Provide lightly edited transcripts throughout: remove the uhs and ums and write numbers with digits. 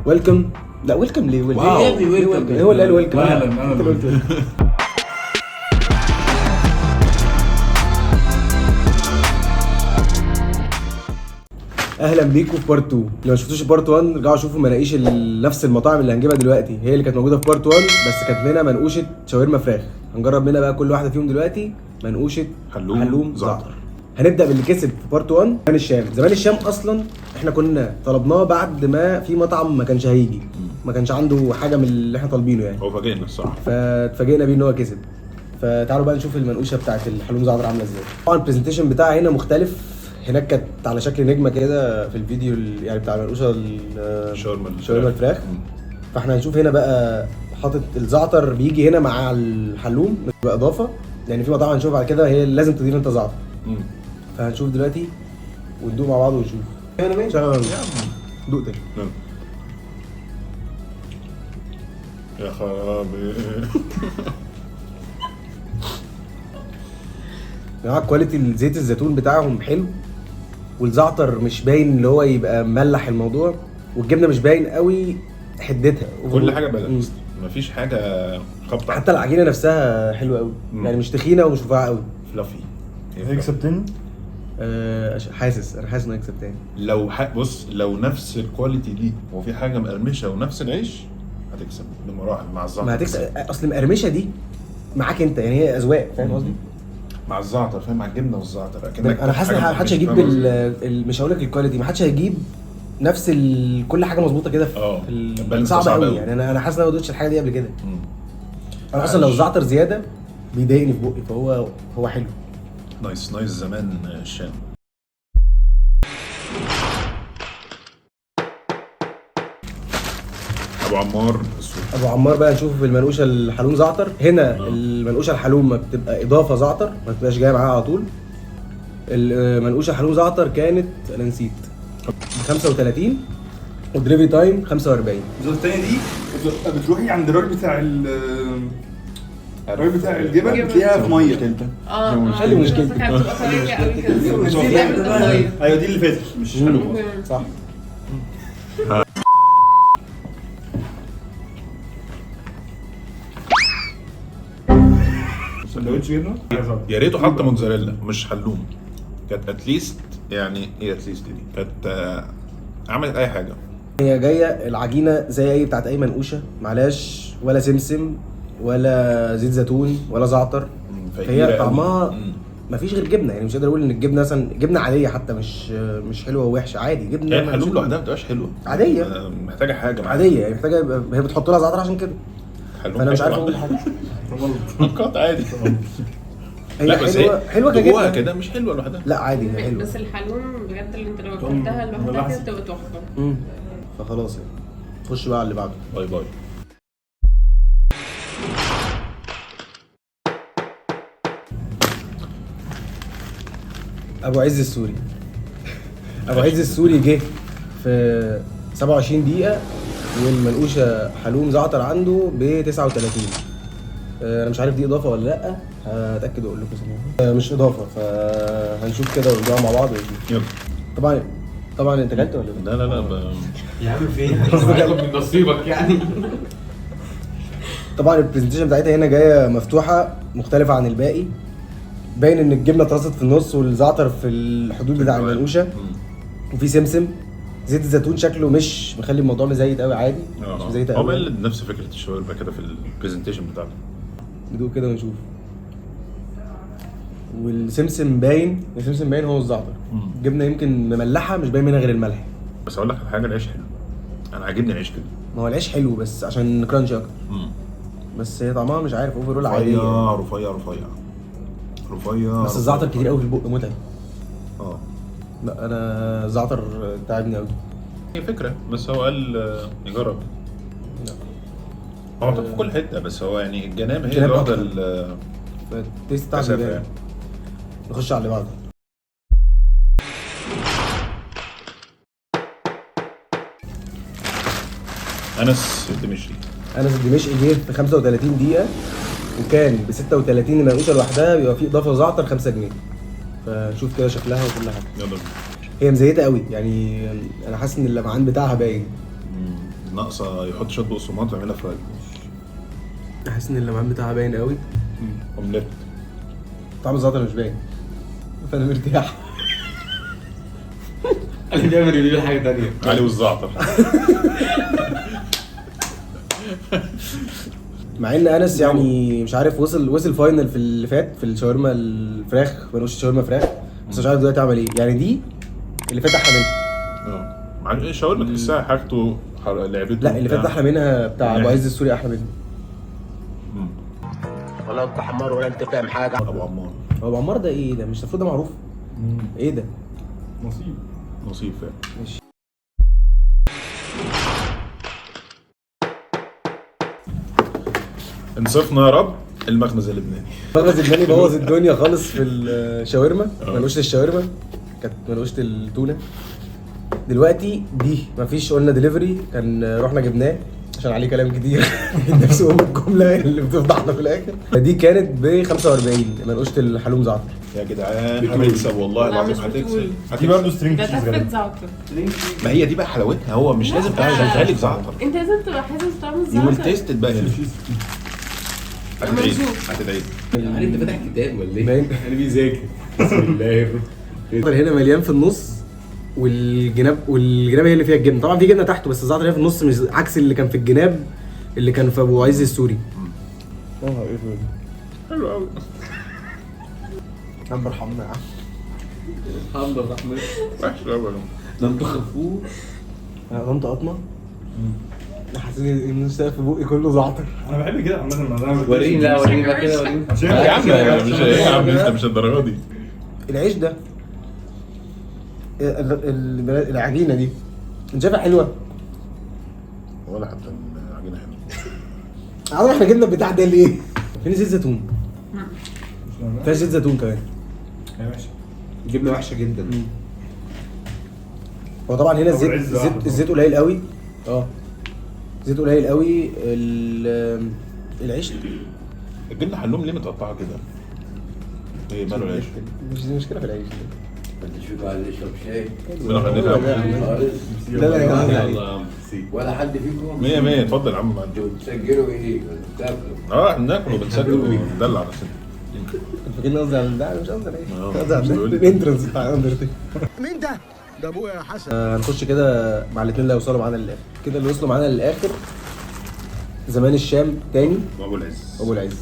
ويلكم. لا ويلكم ليه؟ ويلكم واو. ليه ويلكم؟ هو اللي قال ويلكم. اهلا انت اللي قلت ويلكم. اهلا بيكم في بارت 2. لو ما شفتوش بارت 1 رجعوا شوفوا مناقيش نفس المطاعم اللي هنجيبها دلوقتي هي اللي كانت موجوده في بارت 1، بس كانت منها منقوشه شاورما فراخ. هنجرب منها بقى كل واحده فيهم دلوقتي منقوشه حلوم زعتر. هنبدا باللي كسب في بارت 1 زمان الشام. زمان الشام اصلا احنا كنا طلبناه بعد ما في مطعم ما كانش هيجي، ما كانش عنده حاجه من اللي احنا طالبينه يعني. هو فاجئنا الصراحه، فاتفاجئنا بيه ان هو كسب. فتعالوا بقى نشوف المنقوشه بتاعت الحلوم زعتر عامله ازاي. طبعا البرزنتيشن بتاعها هنا مختلف، هناك كانت على شكل نجمه كده في الفيديو يعني بتاع المنقوشه شاورما الفراخ. فاحنا هنشوف هنا بقى حاطط الزعتر بيجي هنا مع الحلوم باضافه، لان في مطاعم هنشوف بعد كده هي لازم تضيف انت زعتر. فهنشوف دلوقتي وندوق مع بعض ونشوف. انا ماشي دوق تاني. يا خرابي. يا جماعه كواليتي زيت الزيتون بتاعهم حلو، والزعتر مش باين اللي هو يبقى مملح الموضوع، والجبنه مش باين قوي حدتها. كل حاجه بالانس، مفيش حاجه خبطه. حتى العجينه نفسها حلوه قوي، يعني مش تخينه ومش رفيعه قوي. فلافي. هيكسب تاني؟ انا حاسس انه هيكسب تاني. لو بص، لو نفس الكواليتي دي وفي حاجه مقرمشه ونفس العيش هتكسب بمراحل مع الزعتر. ما هتكسب، اصل مقرمشه دي معاك انت، يعني هي اذواق، فاهم قصدي؟ مع الزعتر، فاهم، مع الجبنه والزعتر. انا حاسس ان محدش هيجيب مش هقول لك الكواليتي، محدش هيجيب نفس كل حاجه مظبوطه كده في صعبه قوي يعني. انا حاسس ان انا ما دوتش الحاجه دي قبل كده. انا اصلا لو الزعتر زياده بيضايقني في بقي، فهو حلو. نايس زمان الشام. ابو عمار بقى نشوف المنقوشه الحلوم زعتر. هنا المنقوشه الحلوم ما بتبقى اضافه زعتر، ما بتبقاش جايه معاها على طول. المنقوشه الحلوم زعتر كانت انا نسيت 35 ودريفي تايم 45. الزوجة التانية دي بتروحي عند الراجل بتاع الراجل بتاع الجبن بتلاقيها في ميه كده. حلو مشكلتي. كانت بتبقى طريه قوي كده. ايوه دي اللي فاتت مش حلوه. صح. سندوتش جبنه يا ريته حط موتزاريلا مش حلوم. كانت اتليست، يعني ايه اتليست دي؟ كانت عملت اي حاجه. هي جايه العجينه زي اي بتاعت اي منقوشه، معلاش ولا سمسم ولا زيت زيتون ولا زعتر. هي طعمها مفيش غير جبنه، يعني مش قادر اقول ان الجبنه مثلا جبنه عاديه، حتى مش حلوه ووحشه، عادي جبنه. هي الحلوم لوحدها ما بتبقاش حلوه، عاديه، محتاجه حاجه عاديه يعني، محتاجه هي بتحط لها زعتر عشان كده. فانا مش عارف اقول حاجه. فقط عادي. هي لا بس حلوه كجبنه كده مش حلوه لوحدها. لا عادي هي حلوه، بس الحلوم بجد اللي انت لو اكلتها لوحدها كده بتبقى تحفه. فخلاص يعني خش بقى على اللي بعده. باي باي. ابو عز السوري. ابو عز السوري جه في 27 دقيقه، والمنقوشه حلوم زعتر عنده ب 39. انا مش عارف دي اضافه ولا لا، هتاكد واقول لكم ثانيه. مش اضافه، فهنشوف كده ونجمع مع بعض ونشوف. يلا. طبعا انت اكلت ولا لا لا لا يا عم فين؟ هتاخد من نصيبك يعني. طبعا البرزنتيشن بتاعتها هنا جايه مفتوحه مختلفه عن الباقي، باين ان الجبنه اترصت في النص والزعتر في الحدود بتاع المنقوشه، وفي سمسم. زيت الزيتون شكله مش مخلي الموضوع مزيت قوي، عادي مش مزيت قوي. هو بقى نفس فكره الشاورما كده في البرزنتيشن بتاعته. ندوق كده ونشوف. والسمسم باين هو الزعتر. الجبنه يمكن مملحه، مش باين منها غير الملح. بس اقول لك على حاجه، العيش حلو، انا عاجبني العيش كده. ما هو العيش حلو بس عشان كرانشي اكتر. بس هي طعمها مش عارف، اوفرول عادي. رفيع بس الزعتر كتير قوي في البق، متعب. لا انا الزعتر تعبني قوي. هي فكره، بس هو قال يجرب. لا هو في كل حته، بس هو يعني الجناب هي اللي واخده التيست بتاعها يعني. نخش على اللي بعده. انس الدمشقي جه في 35 دقيقه، وكان ب 36 المنقوشه لوحدها، بيبقى فيه اضافه زعتر 5 جنيه. فنشوف كده شكلها وكل حاجه. يلا. هي مزيته قوي يعني، انا حاسس ان اللمعان بتاعها باين. ناقصه يحط شويه بقسماط ويعملها فرايد. حاسس ان اللمعان بتاعها باين قوي. اومليت. طعم الزعتر مش باين، فانا مرتاح. اللي بيعمل ريفيو حاجه ثانيه. علي والزعتر. مع ان انس يعني مش عارف وصل فاينل في اللي فات في الشاورما الفراخ، منوش شاورما فراخ، بس مش عارف دلوقتي عمل ايه. يعني دي اللي فات احلى منها. مع ان الشاورما تحسها حاجته لعبته. لا اللي فات احلى منها بتاع ابو عز السوري احلى منها. ولا انت حمار ولا انت فاهم حاجه. ابو عمار. هو ابو عمار ده ايه ده؟ مش المفروض ده معروف؟ ايه ده؟ نصيب فعلا. ماشي. انصفنا يا رب. المخبز اللبناني. المخبز اللبناني بوظ الدنيا خالص في الشاورما. منقوشه الشاورما كانت منقوشه التونه. دلوقتي دي مفيش، قلنا دليفري، كان رحنا جبناه عشان عليه كلام كتير. نفس الجمله اللي بتفضحنا في الاخر. دي كانت ب 45 منقوشه الحلوم زعتر. يا جدعان هتكسب والله العظيم، هتكسب. دي برضه سترينج ده تشيز تفت غالبا. زعتر. ما هي دي بقى حلاوتها، هو مش لازم تشغلها لك زعتر. انت لازم تبقى حاسس طعم يو الزعتر. تيستد بقى هنا. هتدعي هتدعي. هل انت فاتح كتاب ولا ايه؟ باين. انا بيذاكر. بسم الله الرحمن الزعتر هنا مليان في النص، والجناب هي اللي فيها الجبنه. طبعا في جبنه تحته بس الزعتر هي في النص، مش عكس اللي كان في الجناب اللي كان في ابو عز السوري. حلو قوي. رب ارحمنا يا عم. الحمد لله الرحمن. وحش قوي. لم تخافوه. انا قمت قطمه، حسيت ان السقف في بوقي كله زعتر. انا بحب كده عامه. وريني، لا وريني بقى كده، وريني. يا عم مش ايه يا عم، انت مش الدرجه دي. العيش ده العجينه دي انت شايفها حلوه؟ ولا حتى العجينه حلوه. عارف احنا جبنا البتاع ده ليه؟ فين زيت زيتون؟ فيها زيت زيتون كمان. ماشي. جبنه وحشه جدا. هو طبعا هنا أبو العز الزيت قليل قوي. زيت قليل قوي. العيش الجبنه حلوم ليه متقطعه كده؟ ايه ماله العيش؟ مش دي مشكله في العيش. انت شوف قاعد يشرب شاي ربنا يخليك. لا يا جماعه يلا ولا حد فيكم 100 100. اتفضل يا عم. انتوا بتسجلوا ايه؟ بتاكلوا احنا بناكل وبنسجل وندلع نفسنا. فاكرني قصدي على ده؟ مش قصدي على ايه؟ قصدي على بقول لك. الانترنس بتاع اندرتيك. مين ده؟ ده ابويا يا حسن. هنخش كده مع الاثنين اللي هيوصلوا معانا للاخر. كده اللي وصلوا معانا للاخر زمان الشام تاني ابو العز. ابو العز.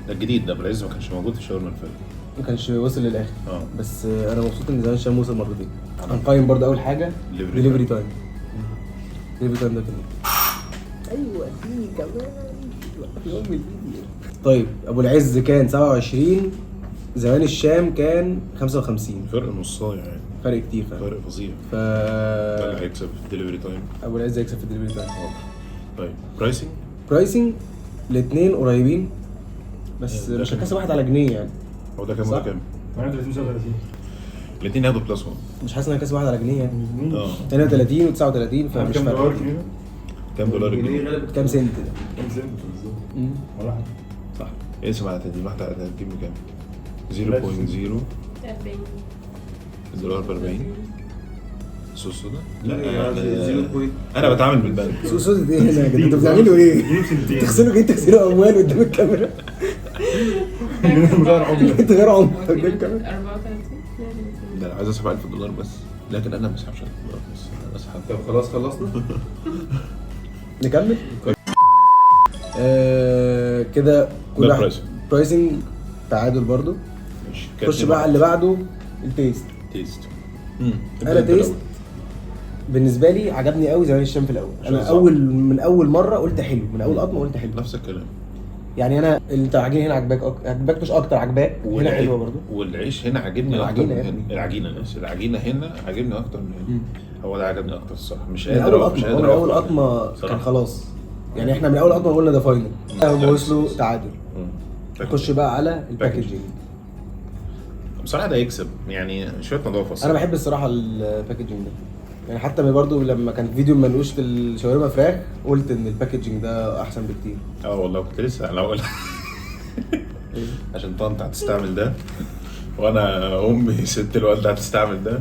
ده الجديد ده، ابو العز ما كانش موجود في الشاورما اللي فاتت. ما كانش وصل للاخر. اه. بس انا مبسوط ان زمان الشام وصل مرتين. هنقيم برضه اول حاجه Delivery دليفري تايم. دليفري تايم ده كان ايوه اديني كمان في يوم الفيديو. طيب ابو العز كان 27، زمان الشام كان 55. فرق نصايه يعني. فرق كتير فعلا. فرق فظيع. ف ده اللي هيكسب في الدليفري تايم. ابو العز هيكسب في الدليفري تايم. طيب برايسنج. برايسنج الاثنين قريبين، بس ده مش كام؟ هكسب واحد على جنيه يعني. هو ده كام صح. وده كام؟ 38 37. الاثنين ياخدوا بلس 1. مش حاسس ان انا كاسب واحد على جنيه يعني. اه. 32 و39 فمش كام دولار فارق. كده؟ كام دولار جنيه الجنيه؟ غالبا. كام سنت ده؟ كام سنت بالظبط؟ مم. ولا حاجه. صح. اسمع دي واحده هتجيب لي كام؟ 0.0 الدولار ب 40. الصوص ده؟ لا لا انا بتعامل بالبنك. سوق سوق ايه هنا يا جدع؟ انتوا بتعملوا ايه؟ اديني بسنتين. تغسلوا ايه؟ تغسلوا اموال قدام الكاميرا؟ غير عمله. انت غير عمر قدام الكاميرا. 34. ده انا عايز اسحب 1000 دولار بس، لكن انا ما بسحبش 1000 دولار بس، انا بسحب. طب خلاص خلصنا. نكمل؟ كده كل ده واحد برايسنج. برايسنج تعادل برضو. ماشي. خش بقى على اللي بعده التيست. تيست. انا تيست بالنسبه لي عجبني قوي زمان الشام في الاول. انا بالظبط. من اول مره قلت حلو، من اول قطمه قلت حلو. نفس الكلام. يعني انا انت العجينه هنا عجباك مش اكتر، عجباك هنا حلوه برضو. والعيش هنا عاجبني اكتر العجينة من يا هنا. ابني. العجينه نفس العجينه هنا عاجبني اكتر من هنا. هو ده عجبني اكتر الصراحه. مش من قادر اول مش قطمه، قادر من اول أوقف. قطمه كان صراحة. خلاص. يعني احنا من اول قطمه قلنا ده فاينل. هم وصلوا تعادل. نخش بقى على الباكجينج. بصراحه ده يكسب يعني شويه نظافه الصراحة. انا بحب الصراحه الباكجينج ده. يعني حتى برضو لما كان فيديو منقوش في الشاورما فراخ قلت ان الباكجينج ده احسن بكتير. اه والله كنت لسه على اول. عشان طنط هتستعمل ده، وانا امي ست الوالده هتستعمل ده.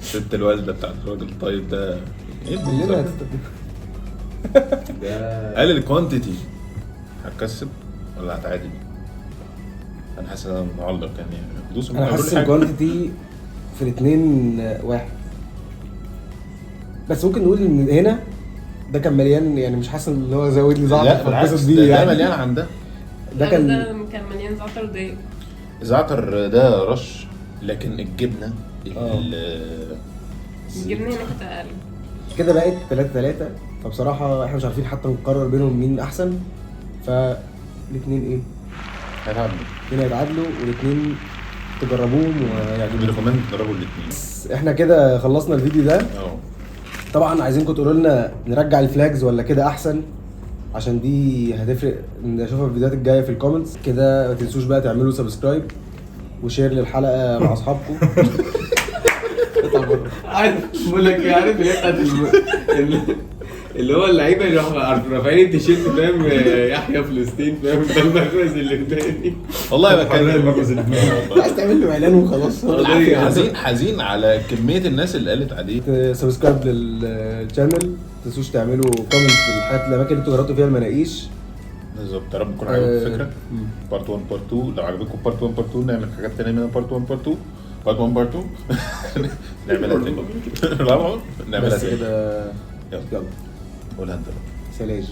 ست الوالده بتاعت الراجل الطيب ده. ايه كلنا بالظبط؟ هتستخدم. ده قال الكوانتيتي هتكسب ولا هتعادل؟ انا حاسس ان انا معلق يعني دوس انا حاسس الكوانتيتي في الاثنين واحد، بس ممكن نقول ان هنا ده كان مليان، يعني مش حاسس ان هو زود لي زعتر لا بالعكس، فاتبسط ده بيه يعني يعني. مليان عن ده. ده كان كان مليان زعتر ودقيق. زعتر ده رش، لكن الجبنه الجبنه هنا كانت اقل. كده بقت 3-3. فبصراحه احنا مش عارفين حتى نقرر بينهم مين احسن، فالاثنين ايه؟ هيتعادلوا. الاثنين هيتعادلوا والاثنين تجربوهم ويعني ريكومند تجربوا الاثنين. احنا كده خلصنا الفيديو ده. اه طبعا عايزينكم تقولوا لنا نرجع الفلاجز ولا كده احسن، عشان دي هتفرق نشوفها في الفيديوهات الجايه في الكومنتس. كده ما تنسوش بقى تعملوا سبسكرايب وشير للحلقه مع اصحابكم. عارف بقول لك ايه، عارف اللي هي بتاعت اللي هو اللعيبه اللي رافعين التيشيرت فاهم، يحيى فلسطين فاهم، ده المركز اللبناني. والله بتكلم المركز اللبناني. عايز تعمل له اعلان وخلاص. حزين على كميه الناس اللي قالت عليه. سبسكرايب للشانل، ما تنسوش تعملوا كومنت في الحاجات الاماكن اللي انتوا جربتوا فيها المناقيش. بالظبط، يا رب تكون عجبتكم الفكره. بارت 1 بارت 2، لو عجبتكم بارت 1 بارت 2 نعمل حاجات تانية منها بارت 1 بارت 2 بارت 1 بارت 2 نعملها تاني. نعملها بس تاني. كده يلا يلا قولها انت. سلاج.